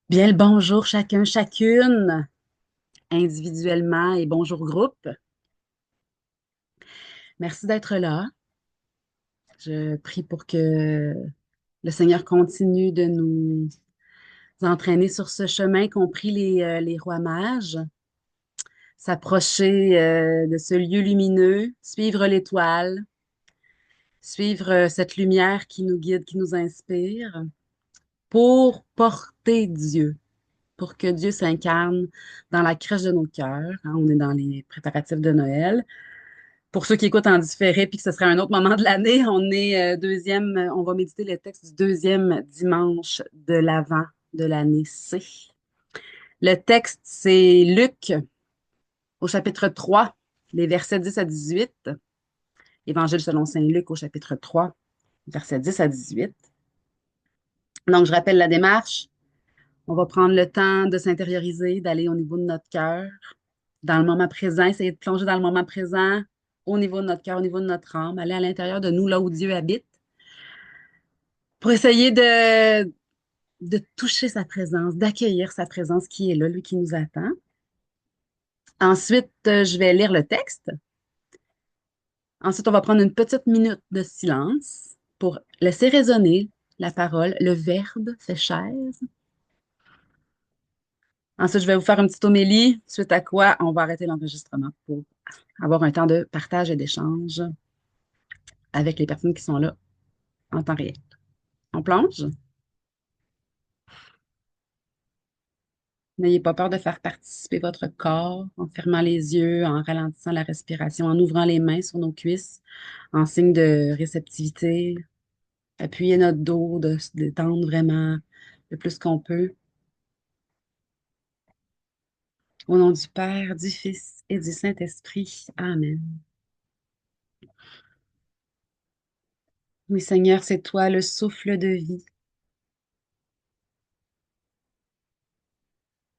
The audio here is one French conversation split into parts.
Bien le bonjour chacun, chacune, individuellement et bonjour groupe. Merci d'être là. Je prie pour que le Seigneur continue de nous entraîner sur ce chemin qu'ont pris les rois mages, s'approcher de ce lieu lumineux, suivre l'étoile, suivre cette lumière qui nous guide, qui nous inspire, pour porter Dieu, pour que Dieu s'incarne dans la crèche de nos cœurs. Hein, on est dans les préparatifs de Noël. Pour ceux qui écoutent en différé, puis que ce serait un autre moment de l'année, on est on va méditer le texte du deuxième dimanche de l'Avent de l'année C. Le texte, c'est Luc au chapitre 3, les versets 10 à 18. Évangile selon Saint Luc au chapitre 3, versets 10 à 18. Donc, je rappelle la démarche. On va prendre le temps de s'intérioriser, d'aller au niveau de notre cœur, dans le moment présent, essayer de plonger dans le moment présent, au niveau de notre cœur, au niveau de notre âme, aller à l'intérieur de nous, là où Dieu habite, pour essayer de toucher sa présence, d'accueillir sa présence qui est là, lui qui nous attend. Ensuite, je vais lire le texte. Ensuite, on va prendre une petite minute de silence pour laisser résonner la parole. Le Verbe fait chair. Ensuite, je vais vous faire une petite homélie, suite à quoi on va arrêter l'enregistrement pour avoir un temps de partage et d'échange avec les personnes qui sont là en temps réel. On plonge? N'ayez pas peur de faire participer votre corps en fermant les yeux, en ralentissant la respiration, en ouvrant les mains sur nos cuisses en signe de réceptivité. Appuyez notre dos, de se détendre vraiment le plus qu'on peut. Au nom du Père, du Fils et du Saint-Esprit. Amen. Oui, Seigneur, c'est toi le souffle de vie.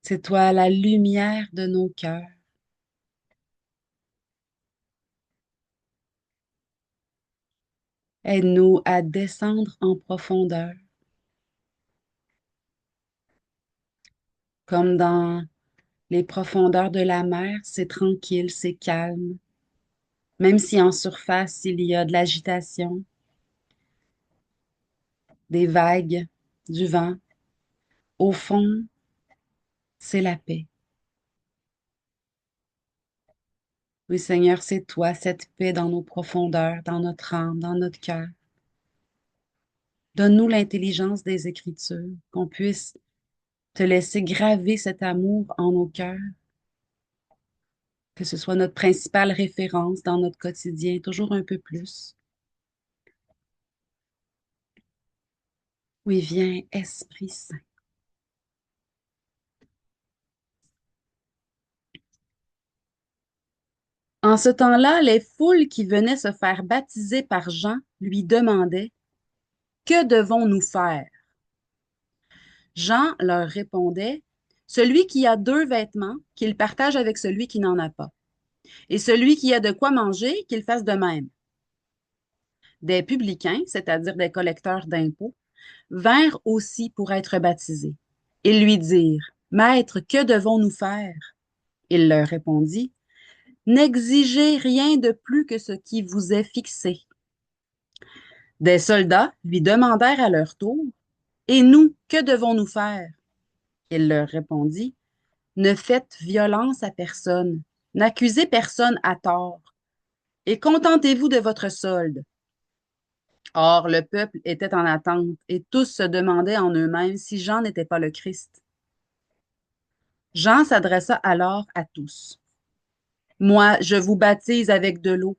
C'est toi la lumière de nos cœurs. Aide-nous à descendre en profondeur, comme dans les profondeurs de la mer, c'est tranquille, c'est calme. Même si en surface, il y a de l'agitation, des vagues, du vent, au fond, c'est la paix. Oui, Seigneur, c'est toi, cette paix dans nos profondeurs, dans notre âme, dans notre cœur. Donne-nous l'intelligence des Écritures, qu'on puisse te laisser graver cet amour en nos cœurs, que ce soit notre principale référence dans notre quotidien, toujours un peu plus. Oui, viens, Esprit Saint. En ce temps-là, les foules qui venaient se faire baptiser par Jean lui demandaient: Que devons-nous faire? Jean leur répondait: Celui qui a deux vêtements, qu'il partage avec celui qui n'en a pas. Et celui qui a de quoi manger, qu'il fasse de même. Des publicains, c'est-à-dire des collecteurs d'impôts, vinrent aussi pour être baptisés. Ils lui dirent: Maître, que devons-nous faire? Il leur répondit: N'exigez rien de plus que ce qui vous est fixé. Des soldats lui demandèrent à leur tour: Et nous, que devons-nous faire? Il leur répondit: Ne faites violence à personne, n'accusez personne à tort, et contentez-vous de votre solde. Or, le peuple était en attente, et tous se demandaient en eux-mêmes si Jean n'était pas le Christ. Jean s'adressa alors à tous: Moi, je vous baptise avec de l'eau,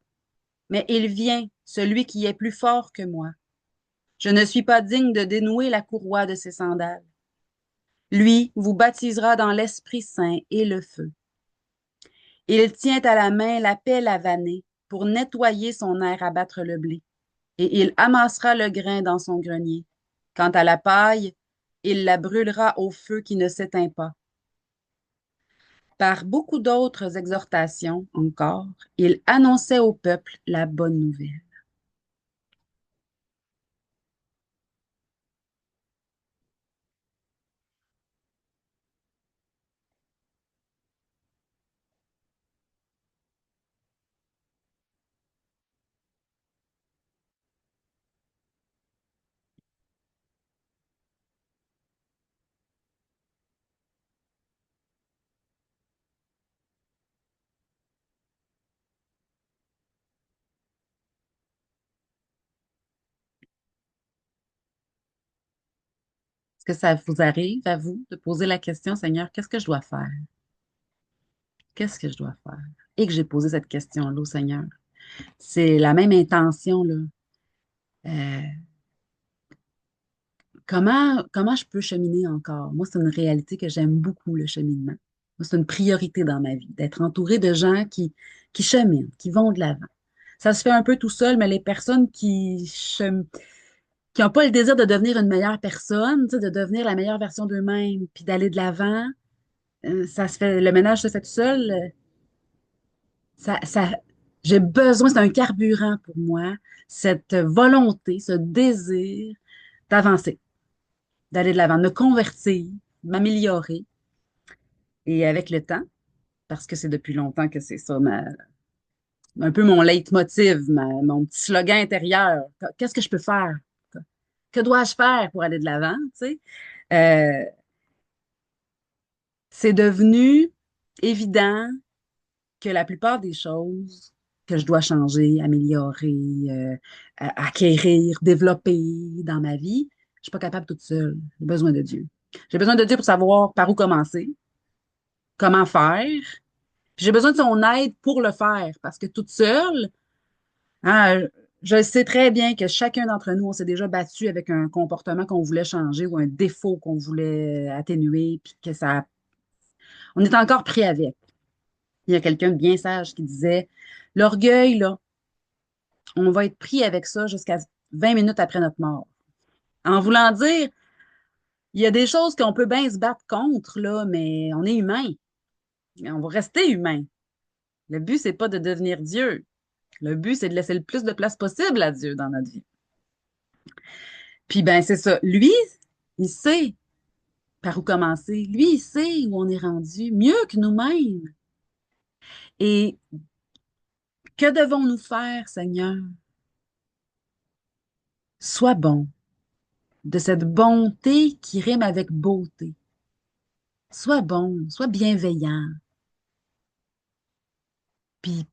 mais il vient, celui qui est plus fort que moi. Je ne suis pas digne de dénouer la courroie de ses sandales. Lui vous baptisera dans l'Esprit Saint et le feu. Il tient à la main la pelle à vanner pour nettoyer son aire à battre le blé, et il amassera le grain dans son grenier. Quant à la paille, il la brûlera au feu qui ne s'éteint pas. Par beaucoup d'autres exhortations encore, il annonçait au peuple la bonne nouvelle. Est-ce que ça vous arrive, à vous, de poser la question, Seigneur, qu'est-ce que je dois faire? Qu'est-ce que je dois faire? Et que j'ai posé cette question-là au Seigneur. C'est la même intention, là. Euh, comment je peux cheminer encore? Moi, c'est une réalité que j'aime beaucoup, le cheminement. Moi, c'est une priorité dans ma vie, d'être entourée de gens qui cheminent, qui vont de l'avant. Ça se fait un peu tout seul, mais les personnes qui n'ont pas le désir de devenir une meilleure personne, tu sais, de devenir la meilleure version d'eux-mêmes, puis d'aller de l'avant, ça se fait, le ménage se fait tout seul. Ça, ça, j'ai besoin, c'est un carburant pour moi, cette volonté, ce désir d'avancer, d'aller de l'avant, de me convertir, de m'améliorer. Et avec le temps, parce que c'est depuis longtemps que c'est ça, un peu mon leitmotiv, mon petit slogan intérieur. Qu'est-ce que je peux faire? Que dois-je faire pour aller de l'avant? Tu sais? Euh, c'est devenu évident que la plupart des choses que je dois changer, améliorer, acquérir, développer dans ma vie, je suis pas capable toute seule. J'ai besoin de Dieu. J'ai besoin de Dieu pour savoir par où commencer, comment faire. Puis j'ai besoin de son aide pour le faire parce que toute seule, hein, je sais très bien que chacun d'entre nous, on s'est déjà battu avec un comportement qu'on voulait changer ou un défaut qu'on voulait atténuer, puis que ça, on est encore pris avec. Il y a quelqu'un de bien sage qui disait, l'orgueil, là, on va être pris avec ça jusqu'à 20 minutes après notre mort. En voulant dire, il y a des choses qu'on peut bien se battre contre, là, mais on est humain. On va rester humain. Le but, c'est pas de devenir Dieu. Le but, c'est de laisser le plus de place possible à Dieu dans notre vie. Puis, ben, c'est ça. Lui, il sait par où commencer. Lui, il sait où on est rendu, mieux que nous-mêmes. Et que devons-nous faire, Seigneur? Sois bon, de cette bonté qui rime avec beauté. Sois bon, sois bienveillant. Puis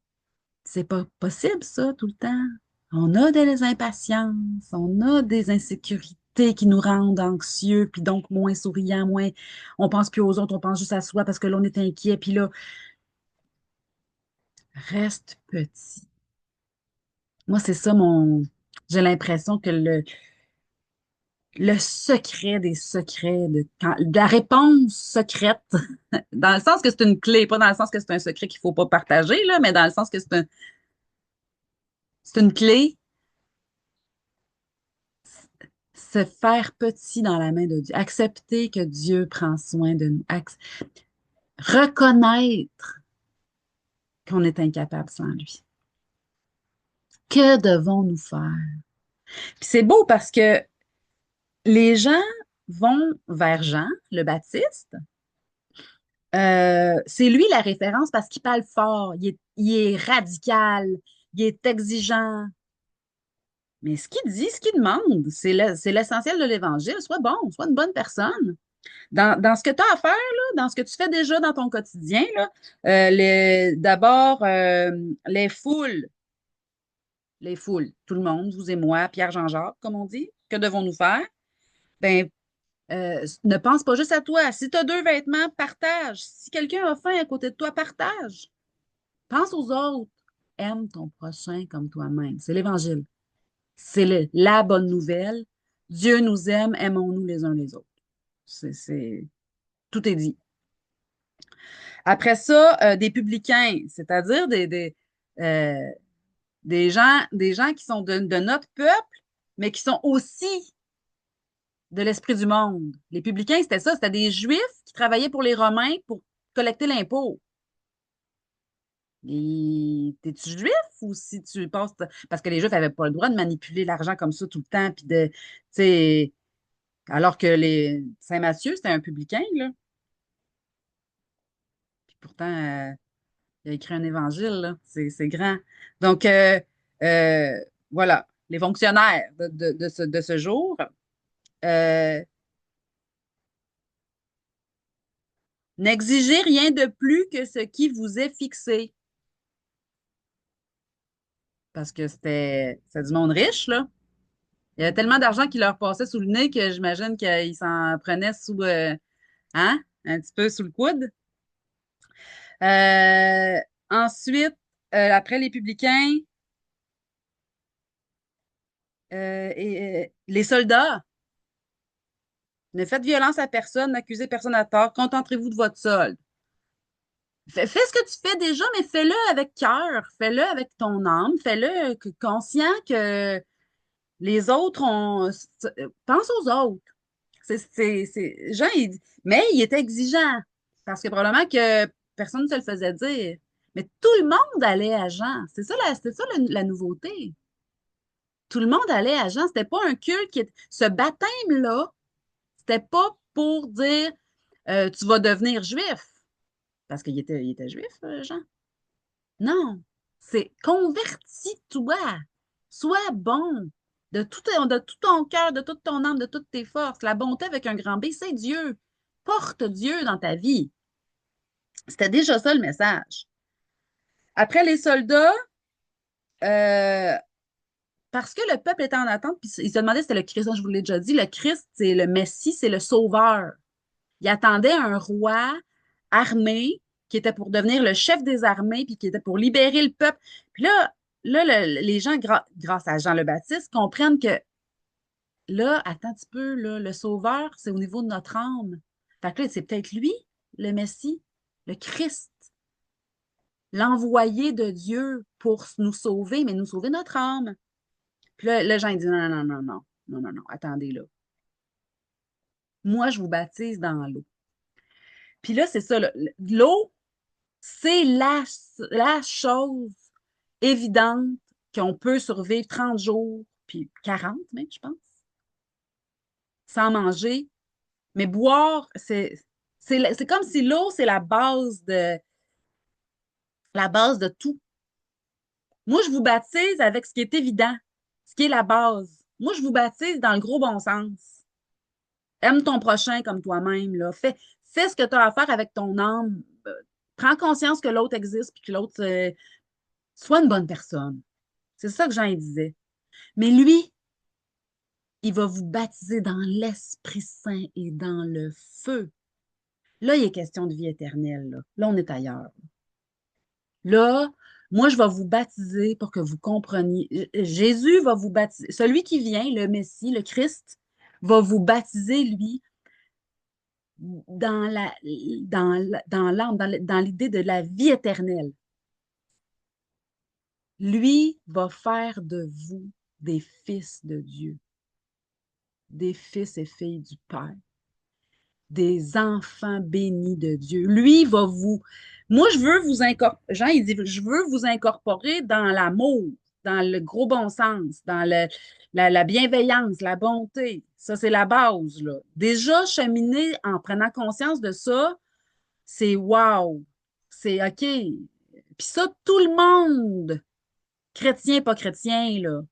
c'est pas possible, ça, tout le temps. On a des impatiences, on a des insécurités qui nous rendent anxieux, puis donc moins souriants, moins. On pense plus aux autres, on pense juste à soi parce que là, on est inquiet. Puis là, reste petit. Moi, c'est ça mon. J'ai l'impression que le secret des secrets, de la réponse secrète, dans le sens que c'est une clé, pas dans le sens que c'est un secret qu'il faut pas partager, là, mais dans le sens que c'est une clé, se faire petit dans la main de Dieu, accepter que Dieu prend soin de nous, reconnaître qu'on est incapable sans lui. Que devons-nous faire? Puis c'est beau parce que les gens vont vers Jean, le Baptiste. C'est lui la référence parce qu'il parle fort, il est radical, il est exigeant. Mais ce qu'il dit, ce qu'il demande, c'est l'essentiel de l'Évangile. Sois bon, sois une bonne personne. Dans ce que tu as à faire, là, dans ce que tu fais déjà dans ton quotidien, là, d'abord, les foules, tout le monde, vous et moi, Pierre-Jean-Jacques, comme on dit, que devons-nous faire? Ben, ne pense pas juste à toi. Si tu as deux vêtements, partage. Si quelqu'un a faim à côté de toi, partage. Pense aux autres. Aime ton prochain comme toi-même. C'est l'Évangile. C'est la bonne nouvelle. Dieu nous aime, aimons-nous les uns les autres. Tout est dit. Après ça, des publicains, c'est-à-dire euh, des gens qui sont de notre peuple, mais qui sont aussi de l'esprit du monde. Les publicains, c'était ça, c'était des Juifs qui travaillaient pour les Romains pour collecter l'impôt. Et t'es-tu juif ou si tu passes. Parce que les Juifs n'avaient pas le droit de manipuler l'argent comme ça tout le temps, puis de. Tu sais, alors que les Saint-Matthieu, c'était un publicain, là. Puis pourtant, il a écrit un évangile, là. C'est grand. Donc, euh, voilà, les fonctionnaires de ce jour, euh, n'exigez rien de plus que ce qui vous est fixé. Parce que c'est du monde riche, là. Il y avait tellement d'argent qui leur passait sous le nez que j'imagine qu'ils s'en prenaient sous, hein, un petit peu sous le coude. Euh, ensuite, après les publicains, les soldats, ne faites violence à personne, n'accusez personne à tort, contenterez-vous de votre solde. Fais ce que tu fais déjà, mais fais-le avec cœur, fais-le avec ton âme, fais-le conscient que les autres ont. Pense aux autres. Jean, mais il était exigeant parce que probablement que personne ne se le faisait dire. Mais tout le monde allait à Jean. C'est ça la nouveauté. Tout le monde allait à Jean. C'était pas un culte qui était. Ce baptême-là, c'était pas pour dire tu vas devenir juif. Parce il était juif, Jean. Non. C'est convertis-toi. Sois bon. De tout ton cœur, de toute ton âme, de toutes tes forces. La bonté avec un grand B, c'est Dieu. Porte Dieu dans ta vie. C'était déjà ça le message. Après les soldats, euh, parce que le peuple était en attente, puis il se demandait si c'était le Christ, je vous l'ai déjà dit, le Christ, c'est le Messie, c'est le Sauveur. Il attendait un roi armé qui était pour devenir le chef des armées, puis qui était pour libérer le peuple. Puis les gens, grâce à Jean le Baptiste, comprennent que là, attends un petit peu, là, le Sauveur, c'est au niveau de notre âme. Fait que là, c'est peut-être lui, le Messie, le Christ, l'envoyé de Dieu pour nous sauver, mais nous sauver notre âme. Puis là, le Jean, il dit non, non, non, non, non, non, non, attendez là. Moi, je vous baptise dans l'eau. Puis là, c'est ça, là, l'eau, c'est la chose évidente qu'on peut survivre 30 jours, puis 40 même, je pense, sans manger. Mais boire, c'est comme si l'eau, c'est la base de tout. Moi, je vous baptise avec ce qui est évident, ce qui est la base. Moi, je vous baptise dans le gros bon sens. Aime ton prochain comme toi-même, là. Fais ce que tu as à faire avec ton âme. Prends conscience que l'autre existe, puis que l'autre soit une bonne personne. C'est ça que Jean il disait. Mais lui, il va vous baptiser dans l'Esprit Saint et dans le feu. Là, il est question de vie éternelle. Là on est ailleurs. Là, moi, je vais vous baptiser pour que vous compreniez. Jésus va vous baptiser. Celui qui vient, le Messie, le Christ, va vous baptiser, lui, dans l'âme, dans l'idée de la vie éternelle. Lui va faire de vous des fils de Dieu, des fils et filles du Père, des enfants bénis de Dieu. Lui va vous... Moi, je veux vous incorporer... Jean, il dit, je veux vous incorporer dans l'amour, dans le gros bon sens, dans la bienveillance, la bonté. Ça, c'est la base, là. Déjà, cheminer en prenant conscience de ça, c'est wow. C'est OK. Puis ça, tout le monde, chrétien, pas chrétien, là,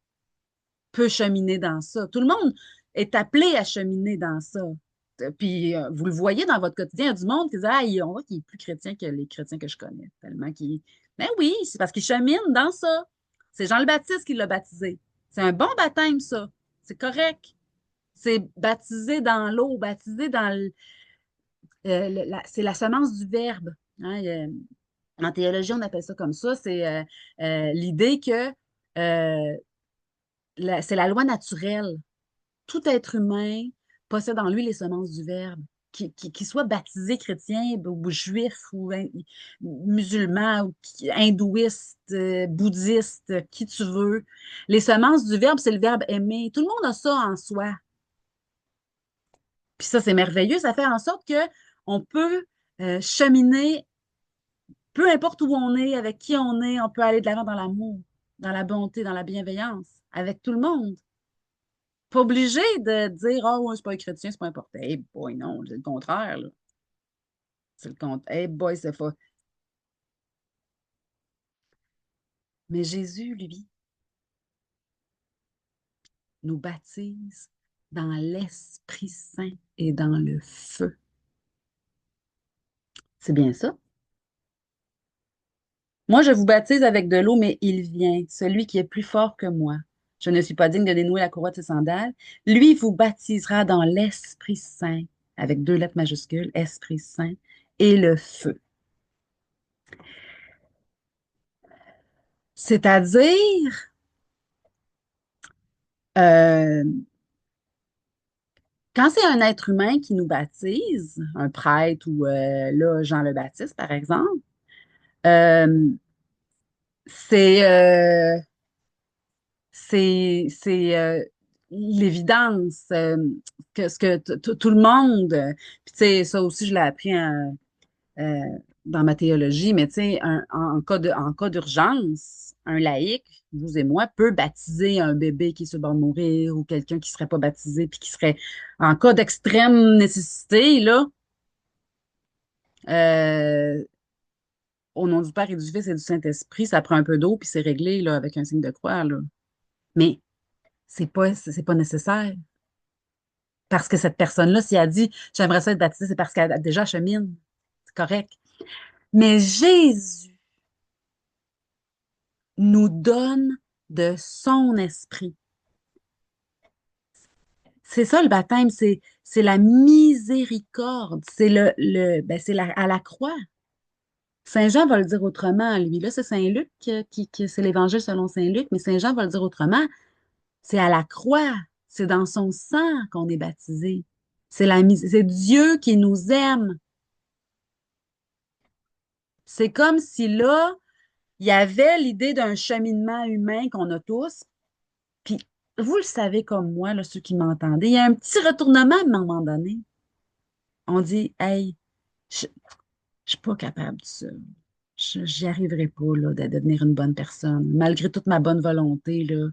peut cheminer dans ça. Tout le monde est appelé à cheminer dans ça. Puis vous le voyez dans votre quotidien, il y a du monde qui dit ah, on voit qu'il est plus chrétien que les chrétiens que je connais, tellement qu'il. Ben oui, c'est parce qu'il chemine dans ça. C'est Jean le Baptiste qui l'a baptisé. C'est un bon baptême, ça. C'est correct. C'est baptisé dans l'eau, baptisé dans c'est la semence du Verbe. Hein, en théologie, on appelle ça comme ça. C'est l'idée que c'est la loi naturelle. Tout être humain possède en lui les semences du Verbe. Qu'il soit baptisé chrétien ou juif ou musulman ou hindouiste, bouddhiste, qui tu veux. Les semences du Verbe, c'est le verbe aimer. Tout le monde a ça en soi. Puis ça, c'est merveilleux. Ça fait en sorte que on peut cheminer, peu importe où on est, avec qui on peut aller de l'avant dans l'amour, dans la bonté, dans la bienveillance, avec tout le monde. Pas obligé de dire ah ouais, c'est pas un chrétien, c'est pas important. Eh boy, non, c'est le contraire, là. C'est le contraire. Eh boy, c'est pas. Mais Jésus, lui, nous baptise dans l'Esprit Saint et dans le feu. C'est bien ça? Moi, je vous baptise avec de l'eau, mais il vient, celui qui est plus fort que moi. Je ne suis pas digne de dénouer la courroie de ses sandales. Lui vous baptisera dans l'Esprit Saint, avec deux lettres majuscules, Esprit Saint, et le feu. C'est-à-dire, euh, quand c'est un être humain qui nous baptise, un prêtre ou là, Jean le Baptiste, par exemple, euh, c'est l'évidence que ce que tout le monde, puis tu sais, ça aussi, je l'ai appris euh, dans ma théologie, mais tu sais, en cas d'urgence, un laïc, vous et moi, peut baptiser un bébé qui est sur le bord de mourir ou quelqu'un qui ne serait pas baptisé, puis qui serait en cas d'extrême nécessité, là, euh, au nom du Père et du Fils et du Saint-Esprit, ça prend un peu d'eau, puis c'est réglé, là, avec un signe de croix, là. Mais c'est pas nécessaire. Parce que cette personne-là, si elle dit j'aimerais ça être baptisée, c'est parce qu'elle a déjà chemine. C'est correct. Mais Jésus nous donne de son esprit. C'est ça le baptême, c'est la miséricorde, à la croix. Saint Jean va le dire autrement, lui. Là, c'est Saint Luc c'est l'évangile selon Saint Luc, mais Saint Jean va le dire autrement. C'est à la croix, c'est dans son sang qu'on est baptisé. C'est Dieu qui nous aime. C'est comme si là, il y avait l'idée d'un cheminement humain qu'on a tous. Puis, vous le savez comme moi, là, ceux qui m'entendaient, il y a un petit retournement à un moment donné. On dit, hey, je ne suis pas capable de ça. J'y arriverai pas, là, de devenir une bonne personne. Malgré toute ma bonne volonté, là,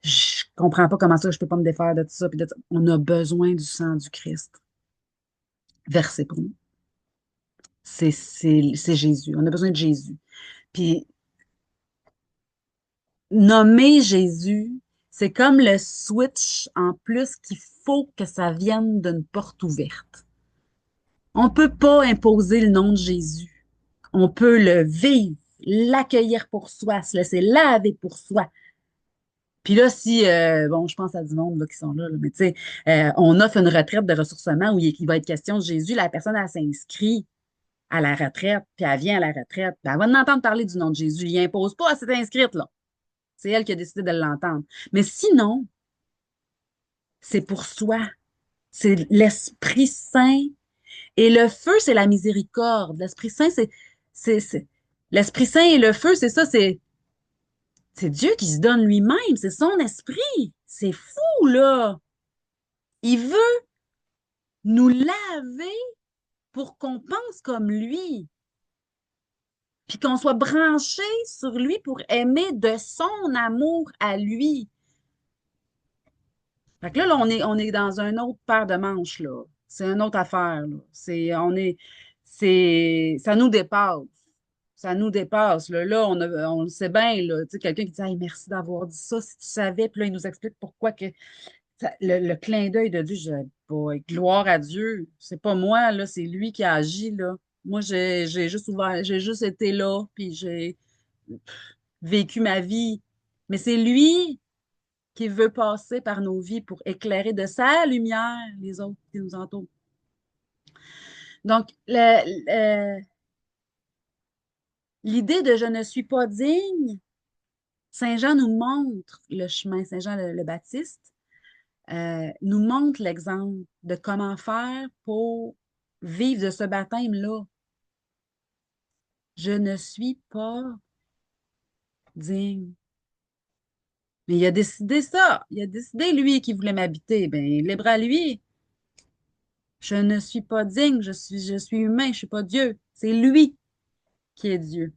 je comprends pas comment ça, je peux pas me défaire de tout ça. Puis on a besoin du sang du Christ versé pour nous. C'est Jésus. On a besoin de Jésus. Puis, nommer Jésus, c'est comme le switch en plus qu'il faut que ça vienne d'une porte ouverte. On ne peut pas imposer le nom de Jésus. On peut le vivre, l'accueillir pour soi, se laisser laver pour soi. Puis là, si, bon, je pense à du monde là, qui sont là, mais tu sais, on offre une retraite de ressourcement où il va être question de Jésus, la personne, elle s'inscrit à la retraite, puis elle vient à la retraite, puis elle va en entendre parler du nom de Jésus. Il n'impose pas, elle s'est inscrite, là. C'est elle qui a décidé de l'entendre. Mais sinon, c'est pour soi. C'est l'Esprit Saint. Et le feu, c'est la miséricorde. L'Esprit Saint, l'Esprit Saint et le feu, c'est ça, c'est Dieu qui se donne lui-même, c'est son esprit. C'est fou, là. Il veut nous laver pour qu'on pense comme lui, puis qu'on soit branché sur lui pour aimer de son amour à lui. Fait que là, on est dans un autre paire de manches, là. C'est une autre affaire, là. Ça nous dépasse. Ça nous dépasse, là. Là, on le sait bien, là. Tu sais, quelqu'un qui dit, hey, merci d'avoir dit ça, si tu savais, puis là, il nous explique pourquoi que le clin d'œil de Dieu, boy, gloire à Dieu. C'est pas moi, là, c'est lui qui a agi, là. Moi, j'ai juste ouvert, j'ai juste été là, puis j'ai vécu ma vie. Mais c'est lui qui veut passer par nos vies pour éclairer de sa lumière les autres qui nous entourent. Donc, l'idée de je ne suis pas digne, Saint Jean nous montre le chemin, Saint Jean le Baptiste nous montre l'exemple de comment faire pour vivre de ce baptême-là. Je ne suis pas digne. Mais il a décidé ça. Il a décidé, lui, qu'il voulait m'habiter. Bien, libre à lui. Je ne suis pas digne, je suis humain, je ne suis pas Dieu. C'est lui qui est Dieu.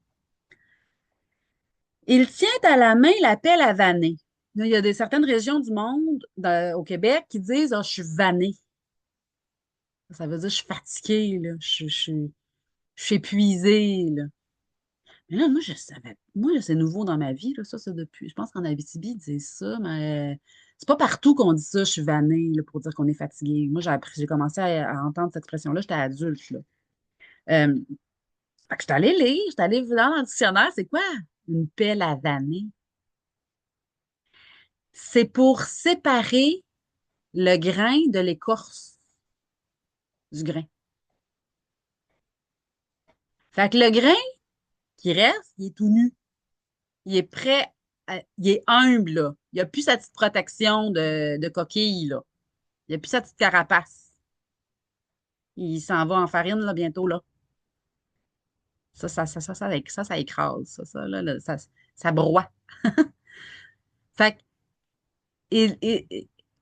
Il tient à la main la pelle à vanner. Il y a certaines régions du monde, au Québec, qui disent ah, je suis vannée. Ça veut dire je suis fatiguée, là. Je suis épuisée. Là. Mais là, moi, je savais. Moi, là, c'est nouveau dans ma vie. Là, ça, c'est depuis. Je pense qu'en Abitibi, ils disent ça, mais c'est pas partout qu'on dit ça, je suis vannée, là, pour dire qu'on est fatigué. Moi, j'ai commencé à entendre cette expression-là, j'étais adulte. Là. Euh, Fait que je suis allée lire, je suis allée dans le dictionnaire, c'est quoi une pelle à vanner? C'est pour séparer le grain de l'écorce du grain. Fait que le grain qui reste, il est tout nu. Il est prêt, il est humble, là. Il n'a plus sa petite protection de coquille, là. Il n'a plus sa petite carapace. Il s'en va en farine, là, bientôt, là. Ça écrase, là, ça broie. Fait que,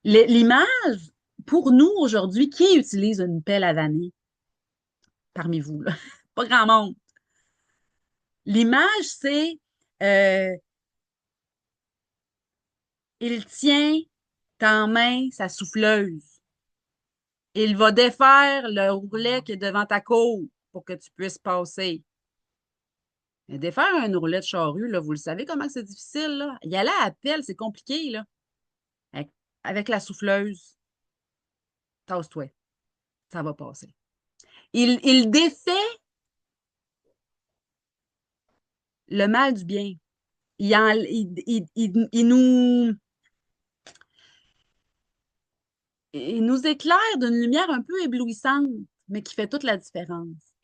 l'image, pour nous, aujourd'hui, qui utilise une pelle à vanner parmi vous, là? Pas grand monde. L'image, c'est euh, il tient en main sa souffleuse. Il va défaire le roulet qui est devant ta cour pour que tu puisses passer. Mais défaire un roulet de charrue, là, vous le savez comment c'est difficile, là. Y aller à la pelle, c'est compliqué, là. Avec, avec la souffleuse, tasse-toi, ça va passer. Il défait le mal du bien. Il nous éclaire d'une lumière un peu éblouissante, mais qui fait toute la différence.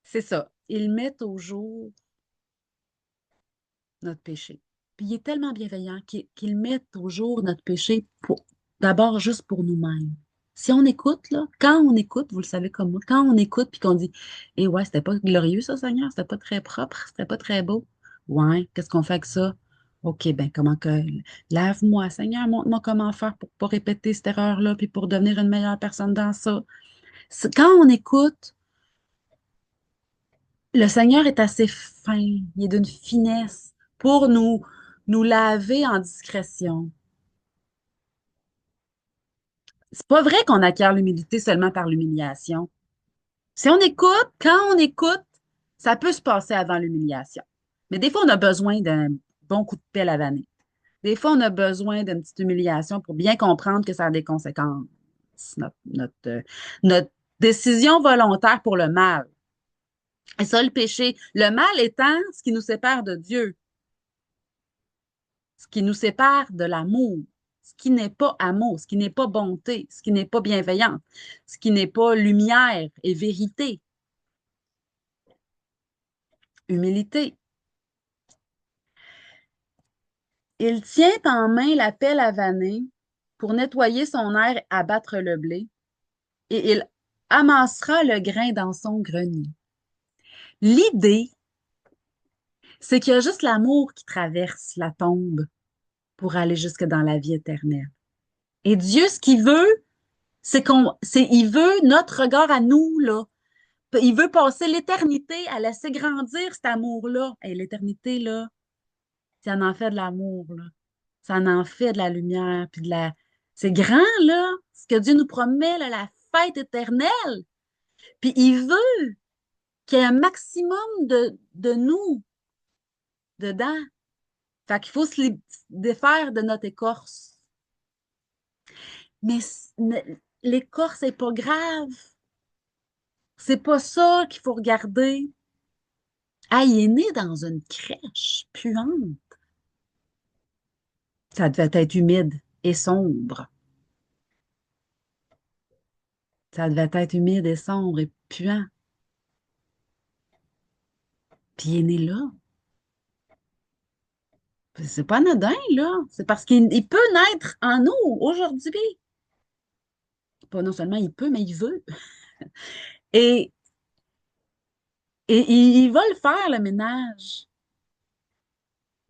C'est ça. Il met au jour notre péché. Puis il est tellement bienveillant qu'il met au jour notre péché d'abord juste pour nous-mêmes. Si on écoute, là, quand on écoute, vous le savez comme moi, quand on écoute puis qu'on dit, eh ouais, c'était pas glorieux ça, Seigneur, c'était pas très propre, c'était pas très beau. Ouais, qu'est-ce qu'on fait avec ça? OK, ben comment que lave-moi, Seigneur, montre-moi comment faire pour pas répéter cette erreur-là puis pour devenir une meilleure personne dans ça. Quand on écoute, le Seigneur est assez fin, il est d'une finesse pour nous laver en discrétion. C'est pas vrai qu'on acquiert l'humilité seulement par l'humiliation. Si on écoute, quand on écoute, ça peut se passer avant l'humiliation. Mais des fois, on a besoin d'un bon coup de pelle à vanner. Des fois, on a besoin d'une petite humiliation pour bien comprendre que ça a des conséquences. Notre décision volontaire pour le mal. Et ça, le péché. Le mal étant ce qui nous sépare de Dieu, ce qui nous sépare de l'amour, ce qui n'est pas amour, ce qui n'est pas bonté, ce qui n'est pas bienveillance, ce qui n'est pas lumière et vérité, humilité. Il tient en main la pelle à vanner pour nettoyer son air et abattre le blé, et il amassera le grain dans son grenier. L'idée, c'est qu'il y a juste l'amour qui traverse la tombe pour aller jusque dans la vie éternelle. Et Dieu, ce qu'il veut, il veut notre regard à nous, là. Il veut passer l'éternité à laisser grandir cet amour-là. Et l'éternité, là, ça en fait de l'amour, là. Ça en fait de la lumière, puis de la... C'est grand, là, ce que Dieu nous promet, là, la fête éternelle. Puis il veut qu'il y ait un maximum de nous dedans. Fait qu'il faut se défaire de notre écorce. Mais l'écorce, c'est pas grave. C'est pas ça qu'il faut regarder. Ah, il est né dans une crèche puante. Ça devait être humide et sombre. Ça devait être humide et sombre et puant. Puis il est né là. C'est pas anodin, là. C'est parce qu'il peut naître en nous aujourd'hui. Pas non seulement il peut, mais il veut. Et, et il va le faire, le ménage.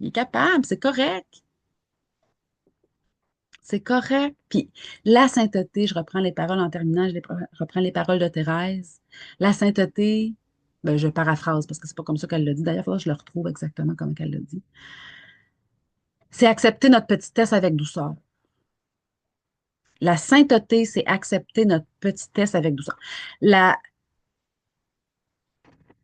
Il est capable, c'est correct. C'est correct. Puis la sainteté, je reprends les paroles en terminant, reprends les paroles de Thérèse. La sainteté, ben, je paraphrase parce que c'est pas comme ça qu'elle l'a dit. D'ailleurs, il faudra que je le retrouve exactement comme elle l'a dit. C'est accepter notre petitesse avec douceur. La sainteté, c'est accepter notre petitesse avec douceur. La,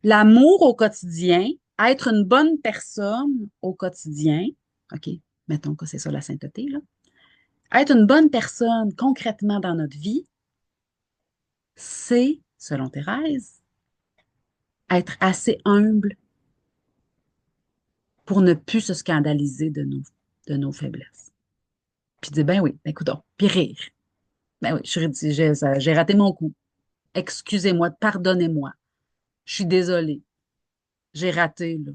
L'amour au quotidien, être une bonne personne au quotidien, OK, mettons que c'est ça la sainteté, là. Être une bonne personne concrètement dans notre vie, c'est, selon Thérèse, être assez humble pour ne plus se scandaliser de nos faiblesses. Puis dire, ben oui, ben écoute, puis rire. Ben oui, j'ai raté mon coup. Excusez-moi, pardonnez-moi. Je suis désolée. J'ai raté, là.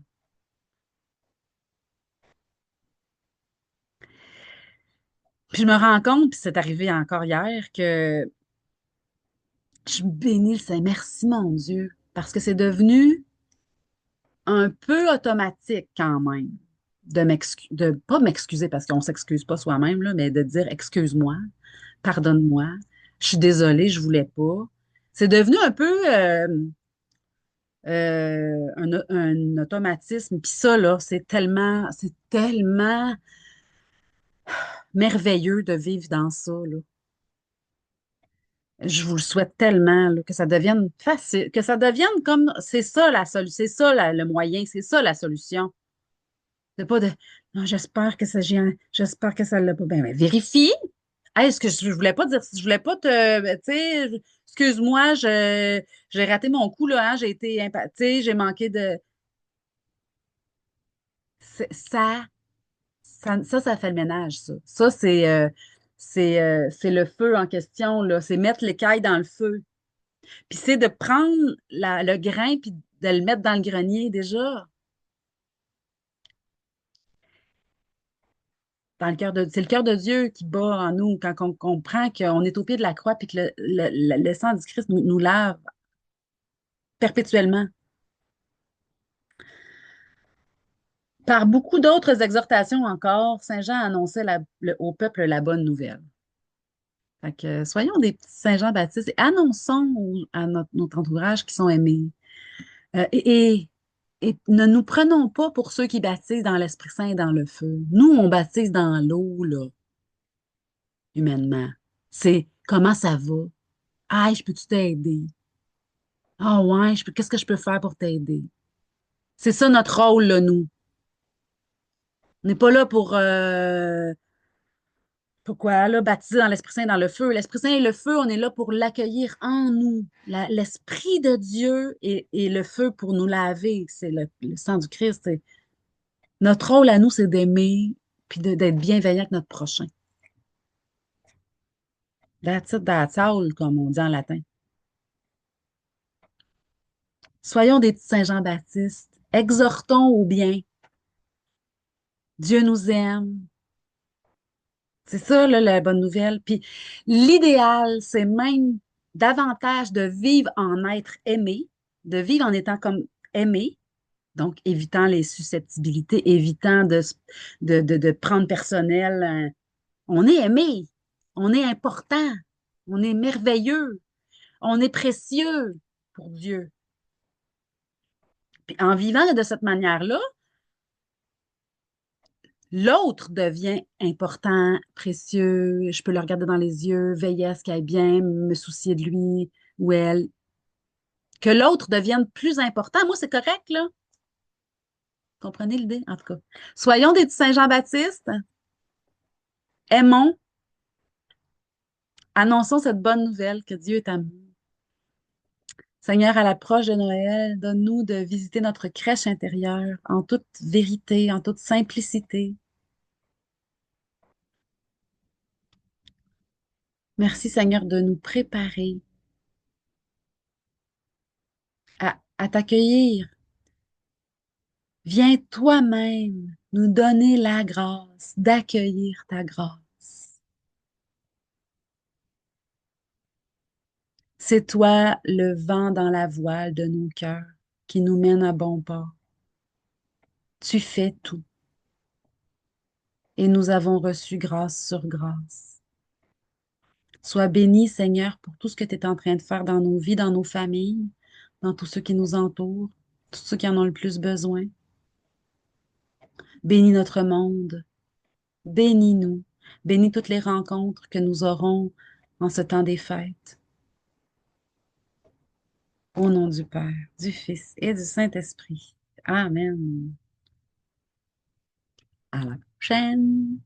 Puis je me rends compte, puis c'est arrivé encore hier, que je bénis le Saint. Merci, mon Dieu, parce que c'est devenu un peu automatique quand même de pas m'excuser parce qu'on s'excuse pas soi-même, là, mais de dire excuse-moi, pardonne-moi, je suis désolée, je voulais pas. C'est devenu un peu un automatisme. Puis ça, là, c'est tellement merveilleux de vivre dans ça, là. Je vous le souhaite tellement, là, que ça devienne facile, que ça devienne comme, c'est ça la solution, c'est ça le moyen, c'est ça la solution. C'est pas de, non, j'espère que ça l'a pas. Ben, vérifie. Hey, est-ce que je voulais pas dire, je voulais pas te, ben, tu sais, excuse-moi, j'ai raté mon coup, là, hein, j'ai été impactée, j'ai manqué de, ça, ça fait le ménage, ça. Ça, c'est le feu en question, là. C'est mettre l'écaille dans le feu. Puis c'est de prendre le grain puis de le mettre dans le grenier déjà. Dans le cœur c'est le cœur de Dieu qui bat en nous quand on comprend qu'on est au pied de la croix puis que le sang du Christ nous lave perpétuellement. Par beaucoup d'autres exhortations encore, Saint Jean annonçait au peuple la bonne nouvelle. Fait que, soyons des petits Saint Jean Baptiste et annonçons à notre entourage qui sont aimés. Euh, et, et, et ne nous prenons pas pour ceux qui baptisent dans l'Esprit Saint et dans le feu. Nous, on baptise dans l'eau, là, humainement. C'est comment ça va? Ah, je peux-tu t'aider? Ah ouais, qu'est-ce que je peux faire pour t'aider? C'est ça notre rôle, là, nous. On n'est pas là pour pourquoi, là, baptiser dans l'Esprit Saint, dans le feu. L'Esprit Saint et le feu, on est là pour l'accueillir en nous. L'Esprit de Dieu et le feu pour nous laver. C'est le sang du Christ. Notre rôle à nous, c'est d'aimer puis d'être bienveillant avec notre prochain. That's it, that's all, comme on dit en latin. Soyons des petits Saint-Jean-Baptiste. Exhortons au bien. Dieu nous aime. C'est ça, là, la bonne nouvelle. Puis l'idéal, c'est même davantage de vivre en être aimé, de vivre en étant comme aimé, donc évitant les susceptibilités, évitant de prendre personnel. On est aimé, on est important, on est merveilleux, on est précieux pour Dieu. Puis en vivant de cette manière-là, l'autre devient important, précieux, je peux le regarder dans les yeux, veiller à ce qu'il aille bien, me soucier de lui ou elle. Que l'autre devienne plus important, moi, c'est correct, là. Comprenez l'idée, en tout cas. Soyons des petits Saint-Jean-Baptiste, aimons, annonçons cette bonne nouvelle que Dieu est amour. Seigneur, à l'approche de Noël, donne-nous de visiter notre crèche intérieure en toute vérité, en toute simplicité. Merci, Seigneur, de nous préparer à t'accueillir. Viens toi-même nous donner la grâce d'accueillir ta grâce. C'est toi le vent dans la voile de nos cœurs qui nous mène à bon port. Tu fais tout et nous avons reçu grâce sur grâce. Sois béni, Seigneur, pour tout ce que tu es en train de faire dans nos vies, dans nos familles, dans tous ceux qui nous entourent, tous ceux qui en ont le plus besoin. Bénis notre monde. Bénis-nous. Bénis toutes les rencontres que nous aurons en ce temps des fêtes. Au nom du Père, du Fils et du Saint-Esprit. Amen. À la prochaine.